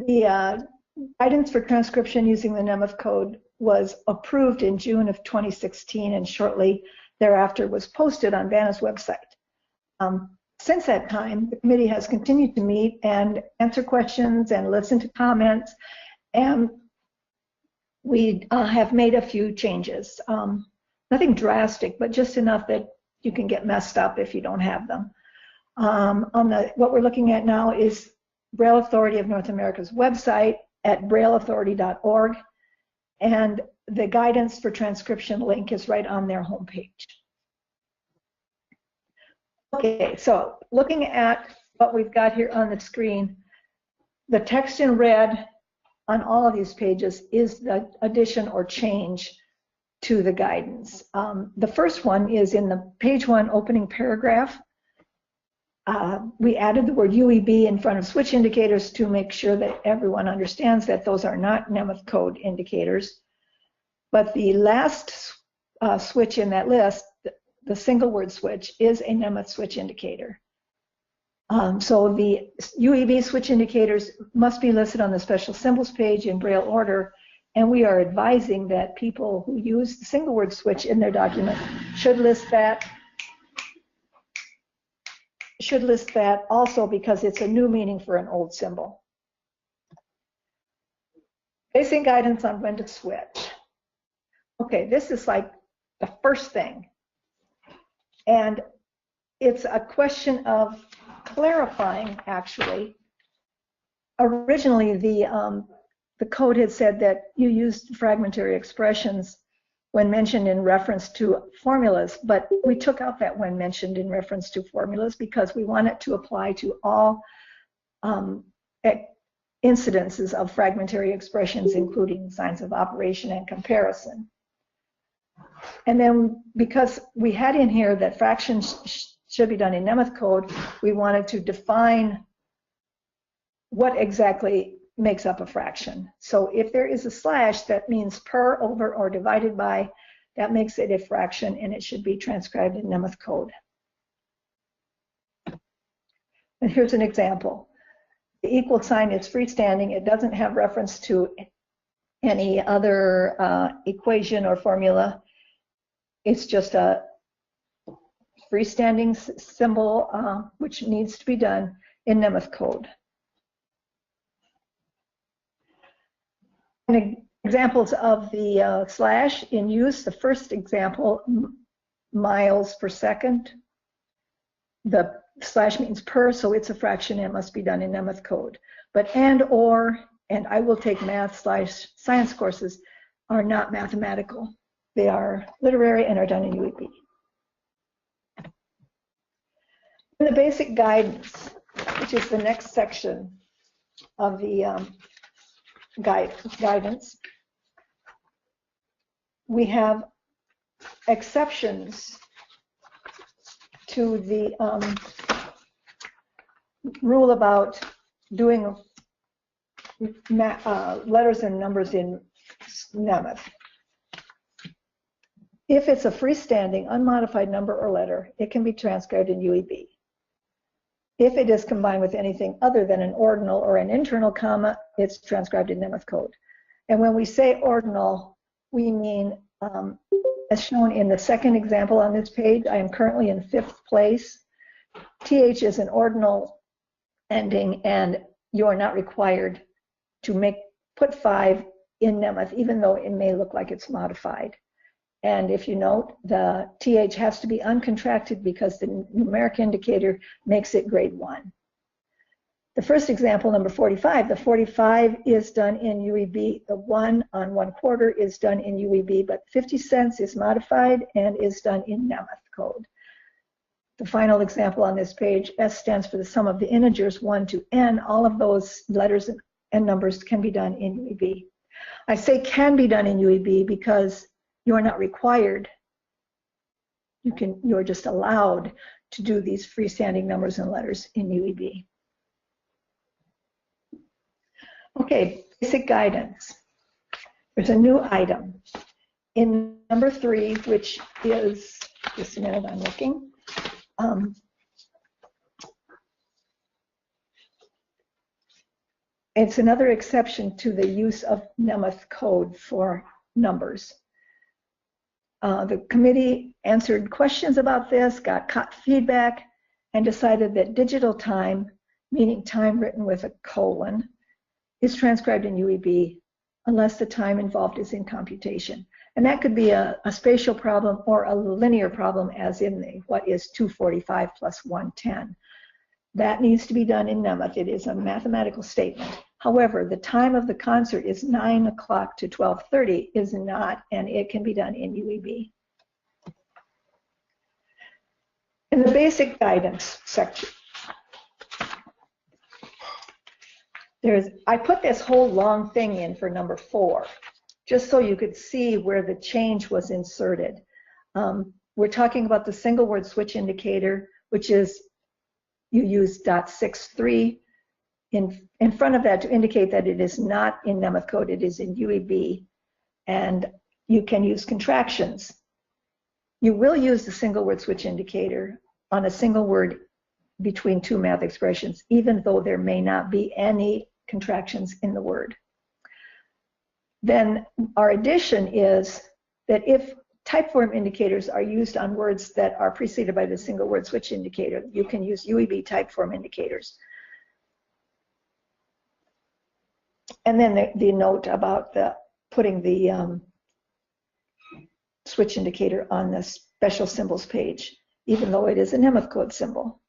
The guidance for transcription using the Nemeth code was approved in June of 2016, and shortly thereafter was posted on VANA's website. Since that time, the committee has continued to meet and answer questions and listen to comments, and we have made a few changes. Nothing drastic, but just enough that you can get messed up if you don't have them. What we're looking at now is Braille Authority of North America's website at brailleauthority.org, and the guidance for transcription link is right on their homepage. Okay, so looking at what we've got here on the screen, the text in red on all of these pages is the addition or change to the guidance. The first one is in the page 1 opening paragraph. We added the word UEB in front of switch indicators to make sure that everyone understands that those are not Nemeth code indicators. But the last switch in that list, the single word switch, is a Nemeth switch indicator. So the UEB switch indicators must be listed on the special symbols page in Braille order, and we are advising that people who use the single word switch in their document should list that also, because it's a new meaning for an old symbol. Basic guidance on when to switch. Okay, this is like the first thing. And it's a question of clarifying, actually. Originally, the code had said that you used fragmentary expressions when mentioned in reference to formulas, but we took out that when mentioned in reference to formulas because we want it to apply to all incidences of fragmentary expressions, including signs of operation and comparison. And then because we had in here that fractions should be done in Nemeth code, we wanted to define what exactly makes up a fraction. So if there is a slash, that means per, over, or divided by. That makes it a fraction, and it should be transcribed in Nemeth code. And here's an example. The equal sign is freestanding. It doesn't have reference to any other equation or formula. It's just a freestanding symbol, which needs to be done in Nemeth code. And examples of the slash in use, the first example, miles per second. The slash means per, so it's a fraction and it must be done in Nemeth code. But and, or, and I will take math/science courses are not mathematical. They are literary and are done in UEB. In the basic guidance, which is the next section of the guidance, we have exceptions to the rule about doing letters and numbers in Nemeth. If it's a freestanding, unmodified number or letter, it can be transcribed in UEB. If it is combined with anything other than an ordinal or an internal comma, it's transcribed in Nemeth code. And when we say ordinal, we mean, as shown in the second example on this page, I am currently in 5th place. TH is an ordinal ending, and you are not required to put 5 in Nemeth, even though it may look like it's modified. And if you note, the TH has to be uncontracted because the numeric indicator makes it grade 1. The first example, number 45, the 45 is done in UEB. The 1 on 1/4 is done in UEB, but 50 cents is modified and is done in Nemeth code. The final example on this page, S stands for the sum of the integers 1 to n. All of those letters and numbers can be done in UEB. I say can be done in UEB because you are not required. You are just allowed to do these freestanding numbers and letters in UEB. Okay, basic guidance. There's a new item in number 3, which is, just a minute, I'm looking. it's another exception to the use of Nemeth code for numbers. The committee answered questions about this, got feedback, and decided that digital time, meaning time written with a colon, is transcribed in UEB unless the time involved is in computation. And that could be a spatial problem or a linear problem, as in what is 245 plus 110. That needs to be done in Nemeth. It is a mathematical statement. However, the time of the concert is 9 o'clock to 12:30 is not, and it can be done in UEB. In the basic guidance section, I put this whole long thing in for number 4, just so you could see where the change was inserted. We're talking about the single word switch indicator, which is you use .63 in front of that to indicate that it is not in Nemeth code, it is in UEB, and you can use contractions. You will use the single word switch indicator on a single word between 2 math expressions, even though there may not be any contractions in the word. Then our addition is that if typeform indicators are used on words that are preceded by the single word switch indicator, you can use UEB typeform indicators. And then the note about putting the switch indicator on the special symbols page, even though it is a Nemeth code symbol.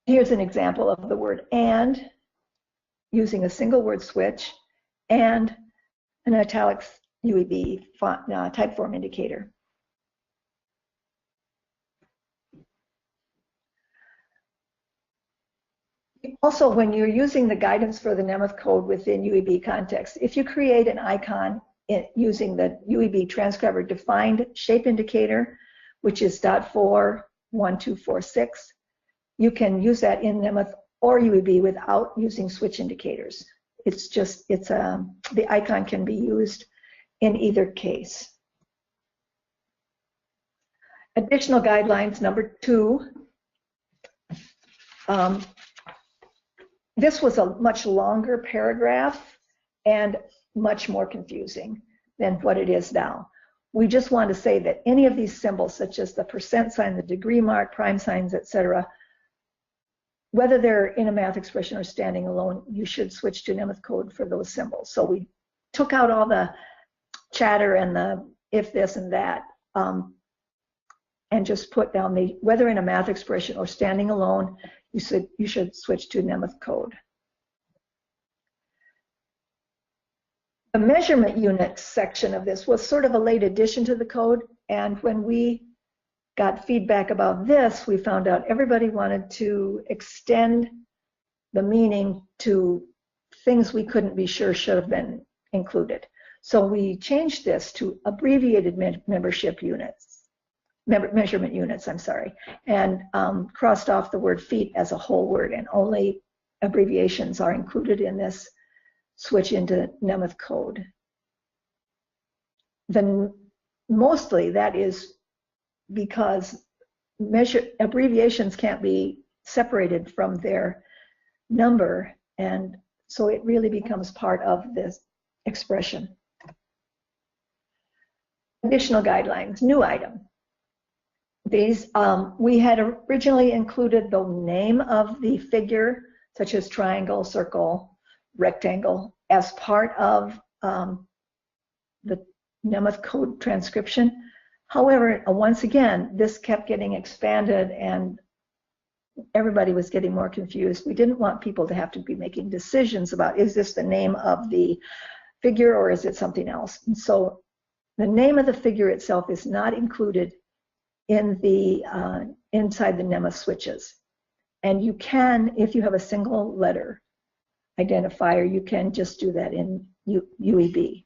Here's an example of the word "and" using a single word switch and an italics UEB font, typeform indicator. Also, when you're using the guidance for the Nemeth code within UEB context, if you create an icon using the UEB transcriber defined shape indicator, which is .41246, you can use that in Nemeth or UEB without using switch indicators. It's just, the icon can be used in either case. Additional guidelines, number 2. This was a much longer paragraph and much more confusing than what it is now. We just want to say that any of these symbols, such as the percent sign, the degree mark, prime signs, etc., whether they're in a math expression or standing alone, you should switch to Nemeth code for those symbols. So we took out all the chatter and the if this and that, and just put down the whether in a math expression or standing alone, you should switch to Nemeth code. The measurement unit section of this was sort of a late addition to the code, and when we got feedback about this, we found out everybody wanted to extend the meaning to things we couldn't be sure should have been included. So we changed this to abbreviated measurement units, I'm sorry, and crossed off the word feet as a whole word, and only abbreviations are included in this switch into Nemeth code. Then mostly that is because abbreviations can't be separated from their number, and so it really becomes part of this expression. Additional guidelines, new item. These, we had originally included the name of the figure, such as triangle, circle, rectangle, as part of the Nemeth code transcription. However, once again, this kept getting expanded and everybody was getting more confused. We didn't want people to have to be making decisions about, is this the name of the figure or is it something else? And so the name of the figure itself is not included in the inside the Nemeth switches. And you can, if you have a single letter identifier, you can just do that in UEB.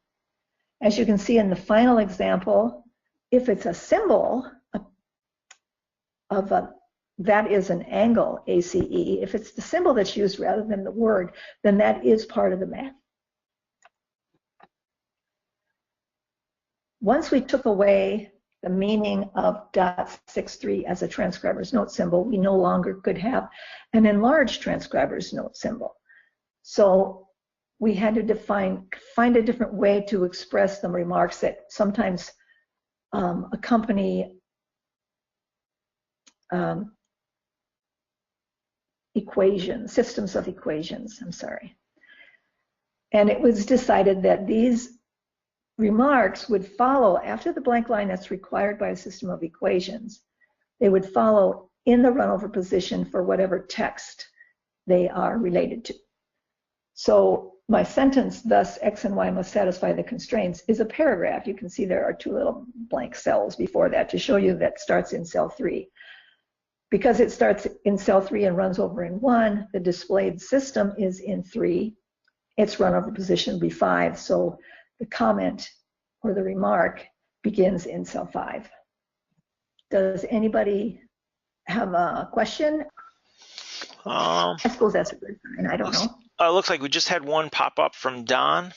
As you can see in the final example, if it's a symbol that is an angle, ACE. If it's the symbol that's used rather than the word, then that is part of the math. Once we took away the meaning of .63 as a transcriber's note symbol, we no longer could have an enlarged transcriber's note symbol. So we had to find a different way to express the remarks that sometimes accompany systems of equations, I'm sorry. And it was decided that these remarks would follow after the blank line that's required by a system of equations. They would follow in the runover position for whatever text they are related to. So my sentence, thus X and Y must satisfy the constraints, is a paragraph. You can see there are two little blank cells before that to show you that starts in cell 3. Because it starts in cell 3 and runs over in 1, the displayed system is in 3. Its runover position will be 5. So the comment or the remark begins in cell 5. Does anybody have a question? I suppose that's a good sign. I don't know. It looks like we just had one pop up from Don.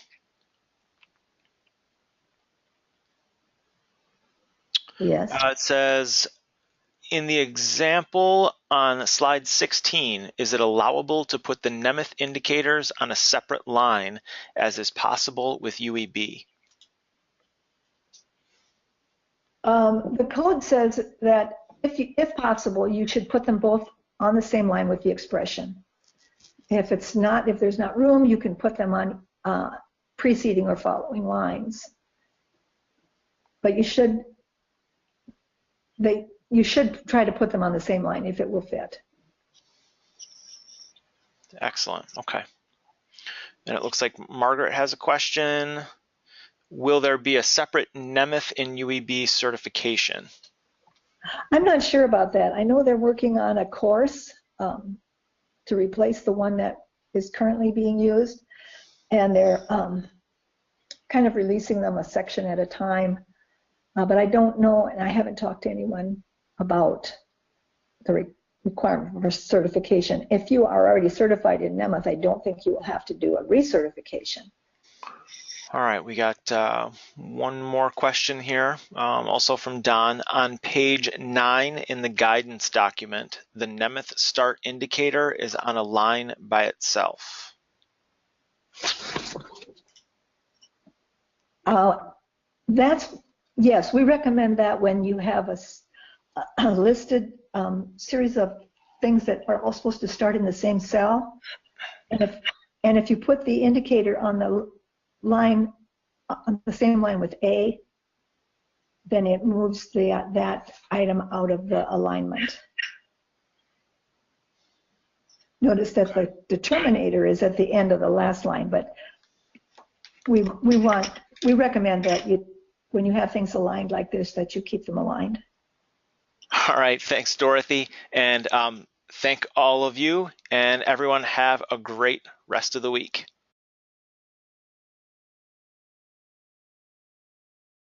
Yes. It says, in the example on slide 16, is it allowable to put the Nemeth indicators on a separate line as is possible with UEB? The code says that if possible, you should put them both on the same line with the expression. If there's not room, you can put them on preceding or following lines. But you should try to put them on the same line if it will fit. Excellent. Okay. And it looks like Margaret has a question. Will there be a separate Nemeth in UEB certification? I'm not sure about that. I know they're working on a course to replace the one that is currently being used, and they're kind of releasing them a section at a time. But I don't know, and I haven't talked to anyone about the requirement for certification. If you are already certified in Nemeth, I don't think you will have to do a recertification. All right, we got one more question here, also from Don. On page 9 in the guidance document, the Nemeth start indicator is on a line by itself. Yes, we recommend that when you have a listed series of things that are all supposed to start in the same cell, and if you put the indicator on the line, on the same line with A, then it moves that item out of the alignment. Notice that the determinator is at the end of the last line, but we recommend that when you have things aligned like this, that you keep them aligned. All right, thanks, Dorothy, and thank all of you, and everyone have a great rest of the week.